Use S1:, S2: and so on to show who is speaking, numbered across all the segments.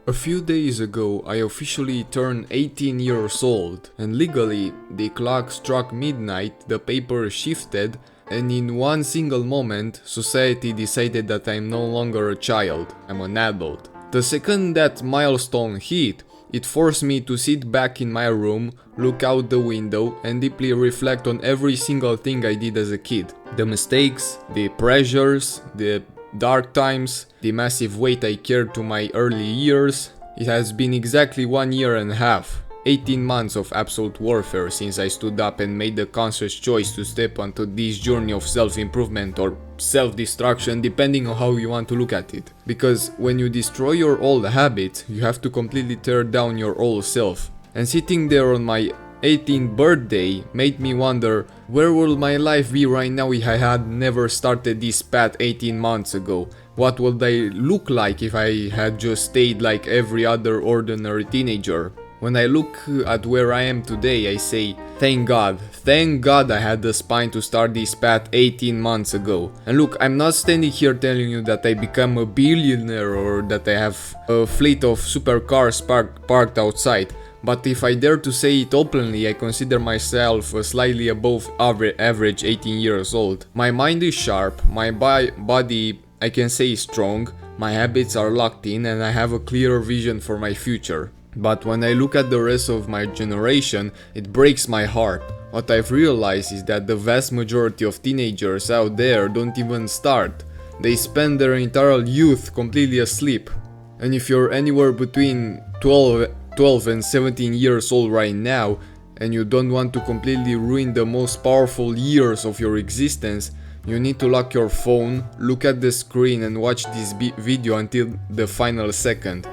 S1: A few days ago, I officially turned 18 years old, and legally, the clock struck midnight, the paper shifted, and in one single moment, society decided that I'm no longer a child, I'm an adult. The second that milestone hit, it forced me to sit back in my room, look out the window, and deeply reflect on every single thing I did as a kid. The mistakes, the pressures, the dark times, the massive weight I carried to my early years. It has been exactly 1 year and a half, 18 months of absolute warfare since I stood up and made the conscious choice to step onto this journey of self-improvement or self-destruction, depending on how you want to look at it. Because when you destroy your old habits, you have to completely tear down your old self. And sitting there on my 18th birthday made me wonder, where will my life be right now if I had never started this path 18 months ago? What would I look like if I had just stayed like every other ordinary teenager? When I look at where I am today, I say, thank God I had the spine to start this path 18 months ago. And look, I'm not standing here telling you that I become a billionaire or that I have a fleet of supercars parked outside. But if I dare to say it openly, I consider myself a slightly above average 18 years old. My mind is sharp, my body I can say is strong, my habits are locked in, and I have a clearer vision for my future. But when I look at the rest of my generation, it breaks my heart. What I've realized is that the vast majority of teenagers out there don't even start. They spend their entire youth completely asleep. And if you're anywhere between 12 and 17 years old right now, and you don't want to completely ruin the most powerful years of your existence, you need to lock your phone, look at the screen and watch this video until the final second.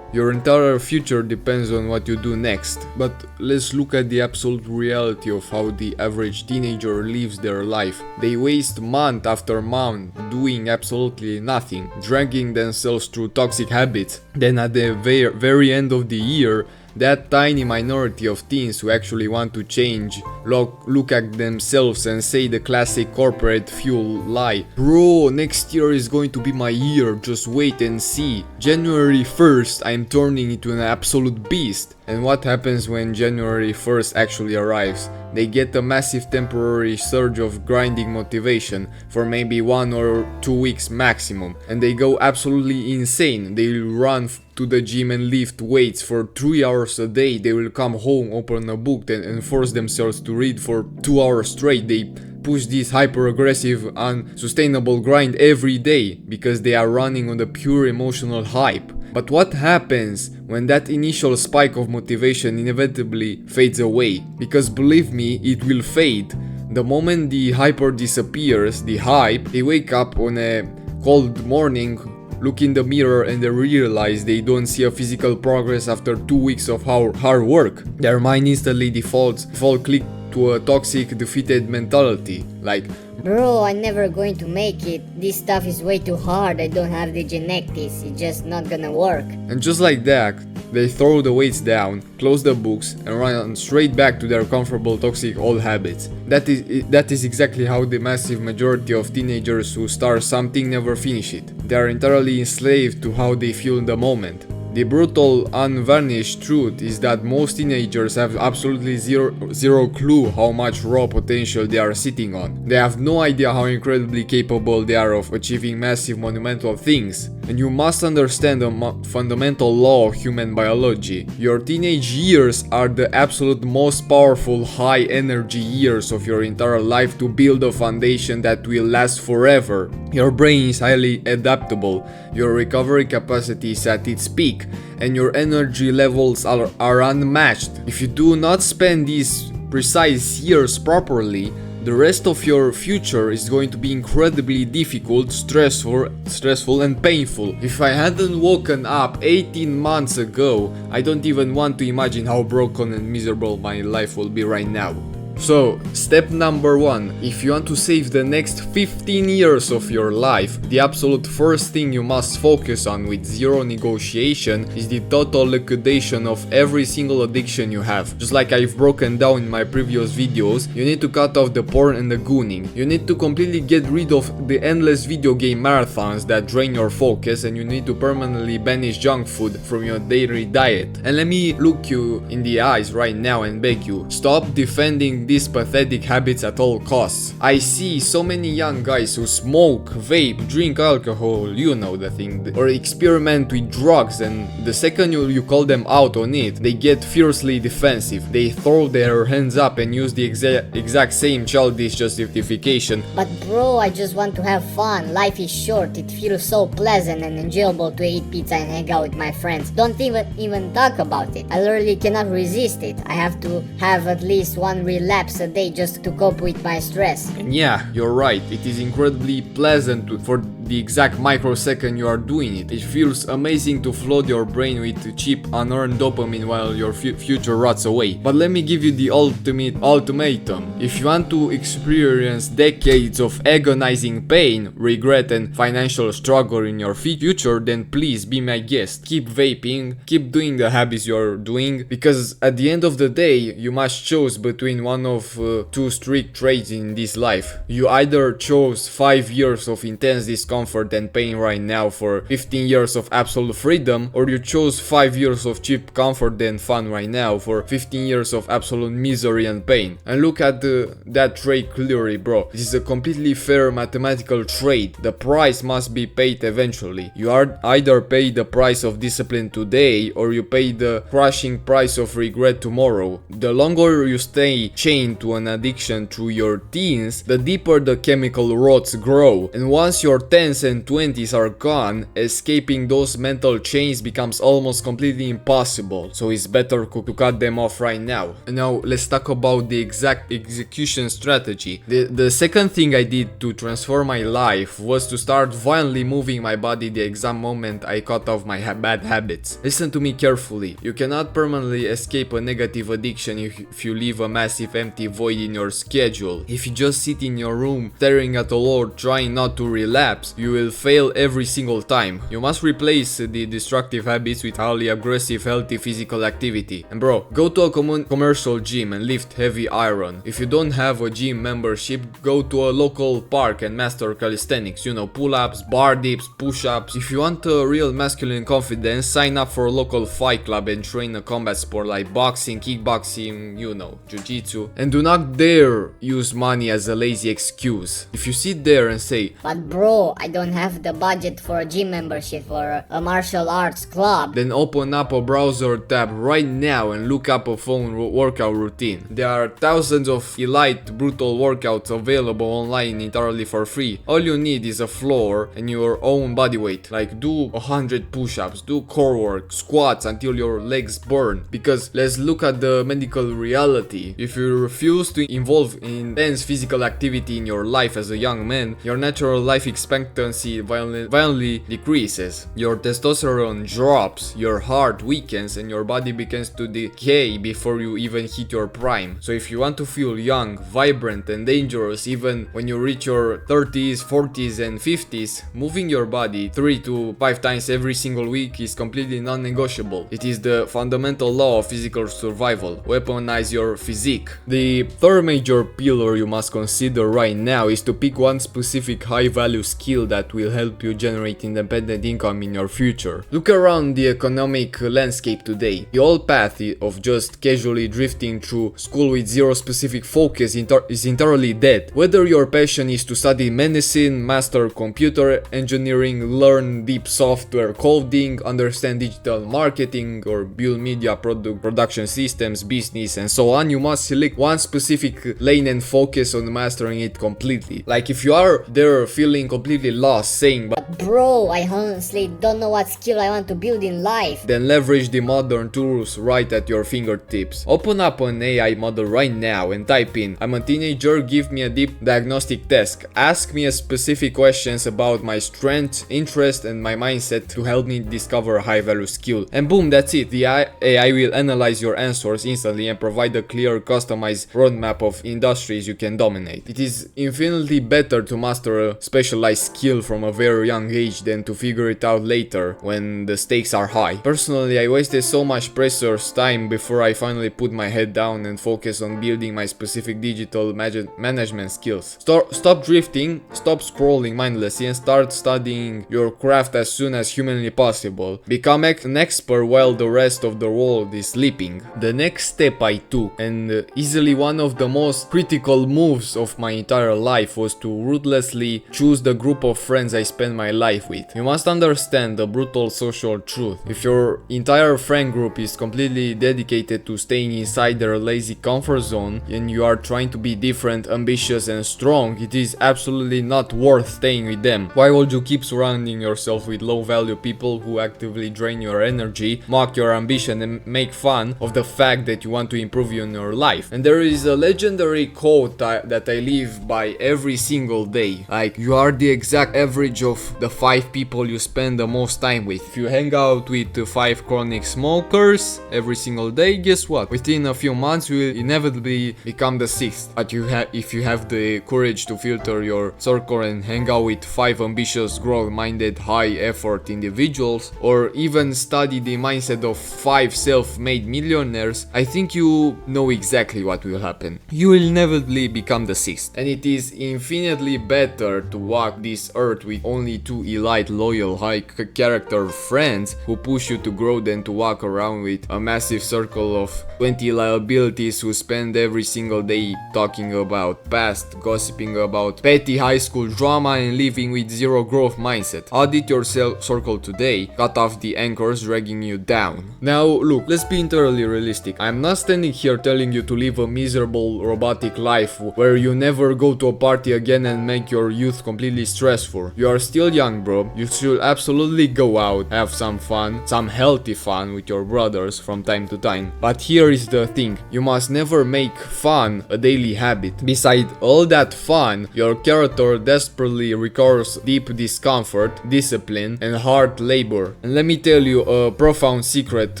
S1: Your entire future depends on what you do next. But let's look at the absolute reality of how the average teenager lives their life. They waste month after month doing absolutely nothing, dragging themselves through toxic habits. Then at the very end of the year, that tiny minority of teens who actually want to change look at themselves and say the classic corporate fuel lie. Bro, next year is going to be my year, just wait and see. January 1st I'm turning into an absolute beast. And what happens when January 1st actually arrives? They get a massive temporary surge of grinding motivation for maybe 1 or 2 weeks maximum, and they go absolutely insane. They will run to the gym and lift weights for 3 hours a day. They will come home, open a book and force themselves to read for 2 hours straight. They push this hyper-aggressive, unsustainable grind every day because they are running on the pure emotional hype. But what happens when that initial spike of motivation inevitably fades away? Because believe me, it will fade. The moment the hyper disappears, the hype, they wake up on a cold morning, look in the mirror and they realize they don't see a physical progress after 2 weeks of hard work. Their mind instantly default click to a toxic, defeated mentality. Like,
S2: bro, I'm never going to make it. This stuff is way too hard. I don't have the genetics. It's just not gonna work.
S1: And just like that, they throw the weights down, close the books, and run straight back to their comfortable toxic old habits. That is exactly how the massive majority of teenagers who start something never finish it. They are entirely enslaved to how they feel in the moment. The brutal, unvarnished truth is that most teenagers have absolutely zero clue how much raw potential they are sitting on. They have no idea how incredibly capable they are of achieving massive, monumental things. And you must understand the fundamental law of human biology. Your teenage years are the absolute most powerful, high-energy years of your entire life to build a foundation that will last forever. Your brain is highly adaptable, your recovery capacity is at its peak, and your energy levels are unmatched. If you do not spend these precise years properly, the rest of your future is going to be incredibly difficult, stressful and painful. If I hadn't woken up 18 months ago, I don't even want to imagine how broken and miserable my life will be right now. So, step number 1. If you want to save the next 15 years of your life, the absolute first thing you must focus on with zero negotiation is the total liquidation of every single addiction you have. Just like I've broken down in my previous videos, you need to cut off the porn and the gooning. You need to completely get rid of the endless video game marathons that drain your focus, and you need to permanently banish junk food from your daily diet. And let me look you in the eyes right now and beg you, stop defending these pathetic habits at all costs. I see so many young guys who smoke, vape, drink alcohol, you know the thing, or experiment with drugs, and the second you call them out on it, they get fiercely defensive. They throw their hands up and use the exact same childish justification.
S2: But bro, I just want to have fun. Life is short. It feels so pleasant and enjoyable to eat pizza and hang out with my friends. Don't even talk about it. I literally cannot resist it. I have to have at least one relapse a day just to cope with my stress.
S1: And yeah, you're right. It is incredibly pleasant for the exact microsecond you are doing it. It feels amazing to flood your brain with cheap unearned dopamine while your future rots away. But let me give you the ultimatum. If you want to experience decades of agonizing pain, regret and financial struggle in your future, then please be my guest. Keep vaping, keep doing the habits you're doing, because at the end of the day, you must choose between one of two strict traits in this life. You either chose 5 years of intense discomfort and pain right now for 15 years of absolute freedom, or you chose 5 years of cheap comfort and fun right now for 15 years of absolute misery and pain. And look at that trait clearly, bro. This is a completely fair mathematical trait. The price must be paid eventually. You are either pay the price of discipline today, or you pay the crushing price of regret tomorrow. The longer you stay chained to an addiction through your teens, the deeper the chemical roots grow. And once your 10s and 20s are gone, escaping those mental chains becomes almost completely impossible. So it's better to cut them off right now. Now let's talk about the exact execution strategy. The second thing I did to transform my life was to start violently moving my body the exact moment I cut off my bad habits. Listen to me carefully. You cannot permanently escape a negative addiction if you leave a massive empty void in your schedule. If you just sit in your room staring at the wall trying not to relapse, you will fail every single time. You must replace the destructive habits with highly aggressive healthy physical activity. And bro, go to a commercial gym and lift heavy iron. If you don't have a gym membership, go to a local park and master calisthenics, you know, pull-ups, bar dips, push-ups. If you want a real masculine confidence, sign up for a local fight club and train a combat sport like boxing, kickboxing, you know, jiu-jitsu. And do not dare use money as a lazy excuse. If you sit there and say,
S2: but bro, I don't have the budget for a gym membership or a martial arts club,
S1: then open up a browser tab right now and look up a phone workout routine. There are thousands of elite brutal workouts available online entirely for free. All you need is a floor and your own body weight. Like do 100 push-ups, do core work, squats until your legs burn. Because let's look at the medical reality. If you refuse to involve in intense physical activity in your life as a young man, your natural life expectancy violently decreases. Your testosterone drops, your heart weakens, and your body begins to decay before you even hit your prime. So if you want to feel young, vibrant and dangerous even when you reach your 30s, 40s and 50s, moving your body 3 to 5 times every single week is completely non-negotiable. It is the fundamental law of physical survival. Weaponize your physique. The third major pillar you must consider right now is to pick one specific high-value skill that will help you generate independent income in your future. Look around the economic landscape today. The old path of just casually drifting through school with zero specific focus is entirely dead. Whether your passion is to study medicine, master computer engineering, learn deep software coding, understand digital marketing, or build media production systems, business and so on, you must select one specific lane and focus on mastering it completely. Like if you are there feeling completely completely lost, saying, but
S2: Bro, I honestly don't know what skill I want to build in life.
S1: then leverage the modern tools right at your fingertips. Open up an AI model right now and type in, I'm a teenager, give me a deep diagnostic test. Ask me a specific questions about my strengths, interest and my mindset to help me discover a high value skill. And boom, that's it. The AI will analyze your answers instantly and provide a clear customized roadmap of industries you can dominate. It is infinitely better to master a specialized skill from a very young age than to figure it out later when the stakes are high. Personally, I wasted so much precious time before I finally put my head down and focus on building my specific digital management skills. Stop drifting, stop scrolling mindlessly and start studying your craft as soon as humanly possible. Become an expert while the rest of the world is sleeping. The next step I took, and easily one of the most critical moves of my entire life, was to ruthlessly choose the group of friends I spend my life with. You must understand the brutal social truth. If your entire friend group is completely dedicated to staying inside their lazy comfort zone and you are trying to be different, ambitious and strong, it is absolutely not worth staying with them. Why would you keep surrounding yourself with low value people who actively drain your energy, mock your ambition and make fun of the fact that you want to improve in your life? And there is a legendary quote that I live by every single day. Like, you are the exact average of the 5 people you spend the most time with. If you hang out with 5 chronic smokers every single day, guess what? Within a few months you will inevitably become the 6th. But if you have the courage to filter your circle and hang out with 5 ambitious, growth-minded, high-effort individuals, or even study the mindset of 5 self-made millionaires, I think you know exactly what will happen. You will inevitably become the 6th. And it is infinitely better to walk this earth with only 2 elite, loyal, high-character friends who push you to grow than to walk around with a massive circle of 20 liabilities who spend every single day talking about past, gossiping about petty high school drama and living with zero growth mindset. Audit your circle today, cut off the anchors dragging you down. Now look, let's be entirely realistic. I'm not standing here telling you to live a miserable robotic life where you never go to a party again and make your youth completely stressful. You are still young, bro. You should absolutely go out, have some fun, some healthy fun with your brothers from time to time. But here is the thing, you must never make fun a daily habit. Beside all that fun, your character desperately requires deep discomfort, discipline and hard labor. And let me tell you a profound secret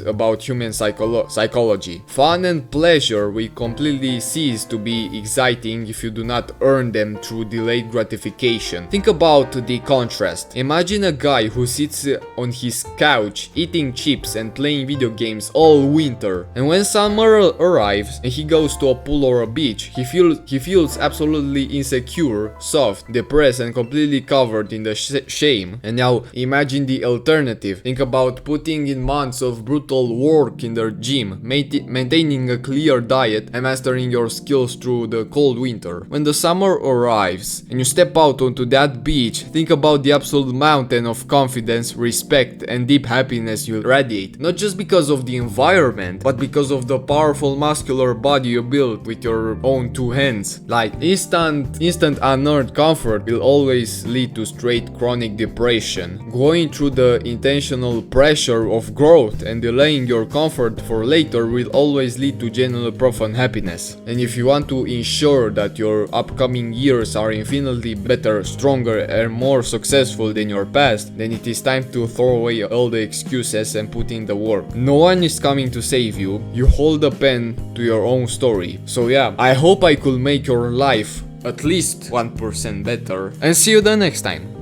S1: about human psychology. Fun and pleasure will completely cease to be exciting if you do not earn them through delayed gratification. Think about the contrast. Imagine a guy who sits on his couch eating chips and playing video games all winter, and when summer arrives and he goes to a pool or a beach, he feels absolutely insecure, soft, depressed and completely covered in the shame. And now imagine the alternative. Think about putting in months of brutal work in the gym, maintaining a clear diet and mastering your skills through the cold winter. When the summer arrives and you step out onto that beach, think about the absolute mountain of confidence, respect and deep happiness you radiate. Not just because of the environment, but because of the powerful muscular body you built with your own 2 hands. Like, instant unearned comfort will always lead to straight chronic depression. Going through the intentional pressure of growth and delaying your comfort for later will always lead to genuine profound happiness. And if you want to ensure that your upcoming years are infinitely better, stronger and more successful than your past, then it is time to throw away all the excuses and put in the work. No one is coming to save you. You hold the pen to your own story. So yeah, I hope I could make your life at least 1% better, and see you the next time.